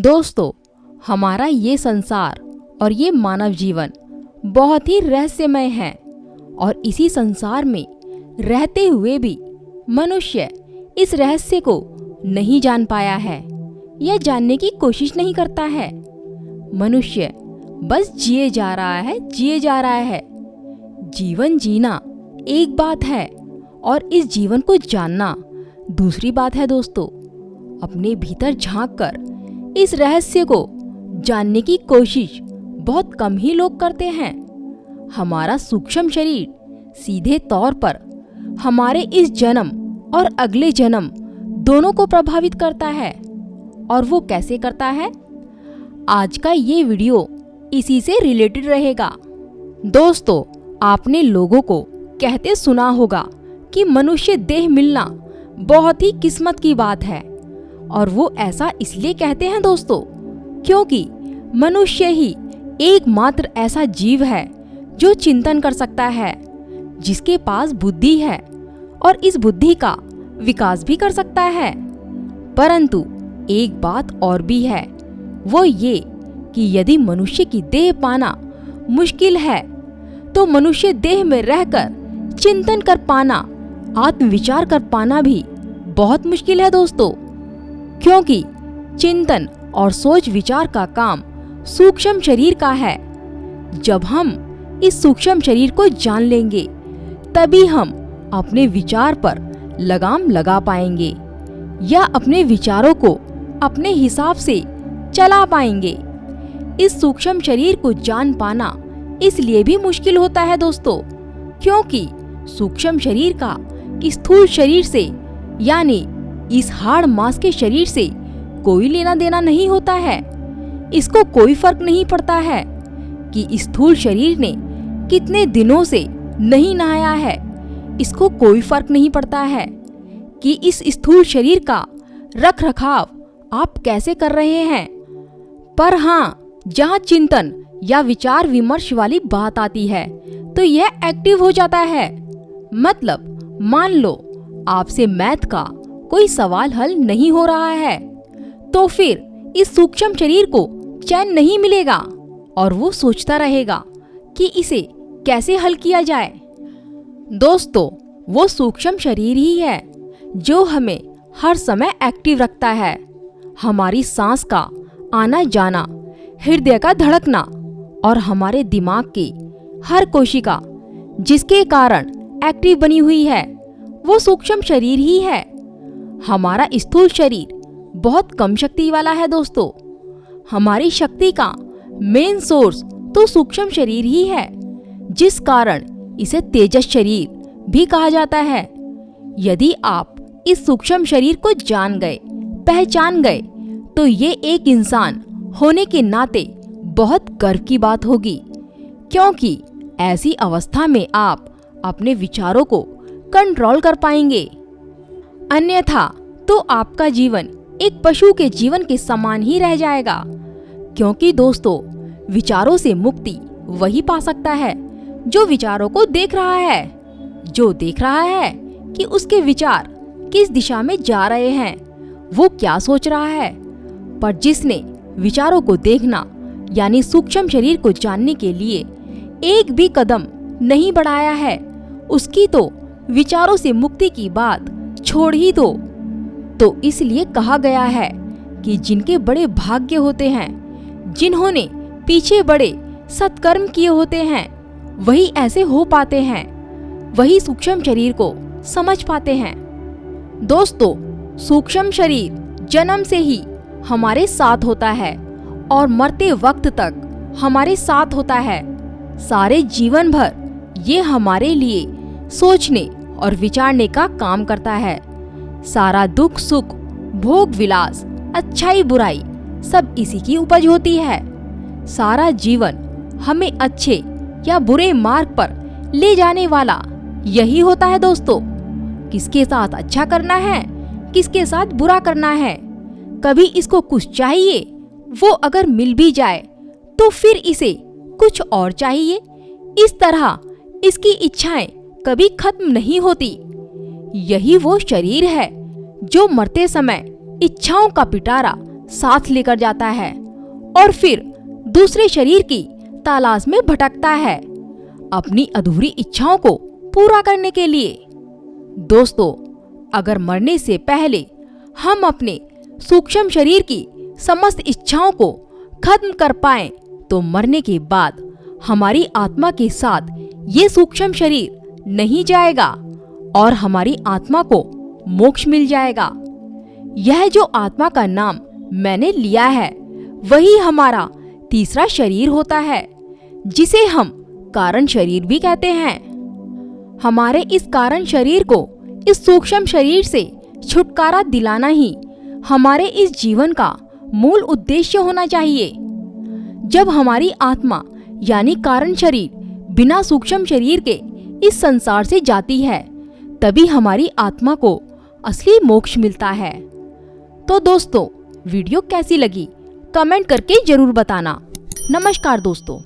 दोस्तों, हमारा ये संसार और ये मानव जीवन बहुत ही रहस्यमय है और इसी संसार में रहते हुए भी मनुष्य इस रहस्य को नहीं जान पाया है या जानने की कोशिश नहीं करता है। मनुष्य बस जिए जा रहा है। जीवन जीना एक बात है और इस जीवन को जानना दूसरी बात है। दोस्तों, अपने भीतर झांककर इस रहस्य को जानने की कोशिश बहुत कम ही लोग करते हैं। हमारा सूक्ष्म शरीर सीधे तौर पर हमारे इस जन्म और अगले जन्म दोनों को प्रभावित करता है। और वो कैसे करता है? आज का ये वीडियो इसी से रिलेटेड रहेगा। दोस्तों, आपने लोगों को कहते सुना होगा कि मनुष्य देह मिलना बहुत ही किस्मत की बात है। और वो ऐसा इसलिए कहते हैं दोस्तों, क्योंकि मनुष्य ही एकमात्र ऐसा जीव है जो चिंतन कर सकता है, जिसके पास बुद्धि है और इस बुद्धि का विकास भी कर सकता है। परंतु एक बात और भी है, वो ये कि यदि मनुष्य की देह पाना मुश्किल है तो मनुष्य देह में रहकर चिंतन कर पाना, आत्मविचार कर पाना भी बहुत मुश्किल है दोस्तों। क्योंकि चिंतन और सोच विचार का काम सूक्ष्म शरीर का है। जब हम इस सूक्ष्म शरीर को जान लेंगे तभी हम अपने विचार पर लगाम लगा पाएंगे या अपने विचारों को अपने हिसाब से चला पाएंगे। इस सूक्ष्म शरीर को जान पाना इसलिए भी मुश्किल होता है दोस्तों, क्योंकि सूक्ष्म शरीर का स्थूल शरीर से यानी इस हाड़ मांस के शरीर से कोई लेना देना नहीं होता है। इसको कोई फर्क नहीं पड़ता है कि स्थूल शरीर ने कितने दिनों से नहीं नहाया है। इसको कोई फर्क नहीं पड़ता है कि इस स्थूल शरीर का रख रखाव आप कैसे कर रहे हैं। पर हाँ, जहाँ चिंतन या विचार विमर्श वाली बात आती है तो यह एक्टिव हो जाता है। मतलब मान लो आपसे मैथ का कोई सवाल हल नहीं हो रहा है, तो फिर इस सूक्ष्म शरीर को चैन नहीं मिलेगा और वो सोचता रहेगा कि इसे कैसे हल किया जाए। दोस्तों, वो सूक्ष्म शरीर ही है जो हमें हर समय एक्टिव रखता है। हमारी सांस का आना जाना, हृदय का धड़कना और हमारे दिमाग की हर कोशिका जिसके कारण एक्टिव बनी हुई है, वो सूक्ष्म शरीर ही है। हमारा स्थूल शरीर बहुत कम शक्ति वाला है दोस्तों। हमारी शक्ति का मेन सोर्स तो सूक्ष्म शरीर ही है, जिस कारण इसे तेजस शरीर भी कहा जाता है। यदि आप इस सूक्ष्म शरीर को जान गए, पहचान गए, तो ये एक इंसान होने के नाते बहुत गर्व की बात होगी, क्योंकि ऐसी अवस्था में आप अपने विचारों को कंट्रोल कर पाएंगे। अन्यथा तो आपका जीवन एक पशु के जीवन के समान ही रह जाएगा। क्योंकि दोस्तों, विचारों से मुक्ति वही पा सकता है जो विचारों को देख रहा है, जो देख रहा है कि उसके विचार किस दिशा में जा रहे हैं, वो क्या सोच रहा है। पर जिसने विचारों को देखना यानी सूक्ष्म शरीर को जानने के लिए एक भी कदम नहीं बढ़ाया है, उसकी तो विचारों से मुक्ति की बात छोड़ ही दो। तो इसलिए कहा गया है कि जिनके बड़े भाग्य होते हैं, जिन्होंने पीछे बड़े सत्कर्म किए होते हैं, वही ऐसे हो पाते हैं, वही सूक्ष्म शरीर को समझ पाते हैं। दोस्तों, सूक्ष्म शरीर जन्म से ही हमारे साथ होता है और मरते वक्त तक हमारे साथ होता है। सारे जीवन भर ये हमारे लिए सोचने और विचारने का काम करता है। सारा दुख सुख, भोग विलास, अच्छाई बुराई सब इसी की उपज होती है। सारा जीवन हमें अच्छे या बुरे मार्ग पर ले जाने वाला यही होता है दोस्तों। किसके साथ अच्छा करना है, किसके साथ बुरा करना है। कभी इसको कुछ चाहिए, वो अगर मिल भी जाए तो फिर इसे कुछ और चाहिए। इस तरह इसकी इच्छाएं कभी खत्म नहीं होती। यही वो शरीर है जो मरते समय इच्छाओं का पिटारा साथ लेकर जाता है और फिर दूसरे शरीर की तलाश में भटकता है अपनी अधूरी इच्छाओं को पूरा करने के लिए। दोस्तों, अगर मरने से पहले हम अपने सूक्ष्म शरीर की समस्त इच्छाओं को खत्म कर पाएं, तो मरने के बाद हमारी आत्मा के साथ ये सूक्ष्म शरीर नहीं जाएगा और हमारी आत्मा को मोक्ष मिल जाएगा। यह जो आत्मा का नाम मैंने लिया है वही हमारा तीसरा शरीर होता है, जिसे हम कारण शरीर भी कहते हैं। हमारे इस कारण शरीर को इस सूक्ष्म शरीर से छुटकारा दिलाना ही हमारे इस जीवन का मूल उद्देश्य होना चाहिए। जब हमारी आत्मा यानी कारण शरीर बिना सूक्ष्म शरीर के इस संसार से जाती है, तभी हमारी आत्मा को असली मोक्ष मिलता है। तो दोस्तों, वीडियो कैसी लगी कमेंट करके जरूर बताना। नमस्कार दोस्तों।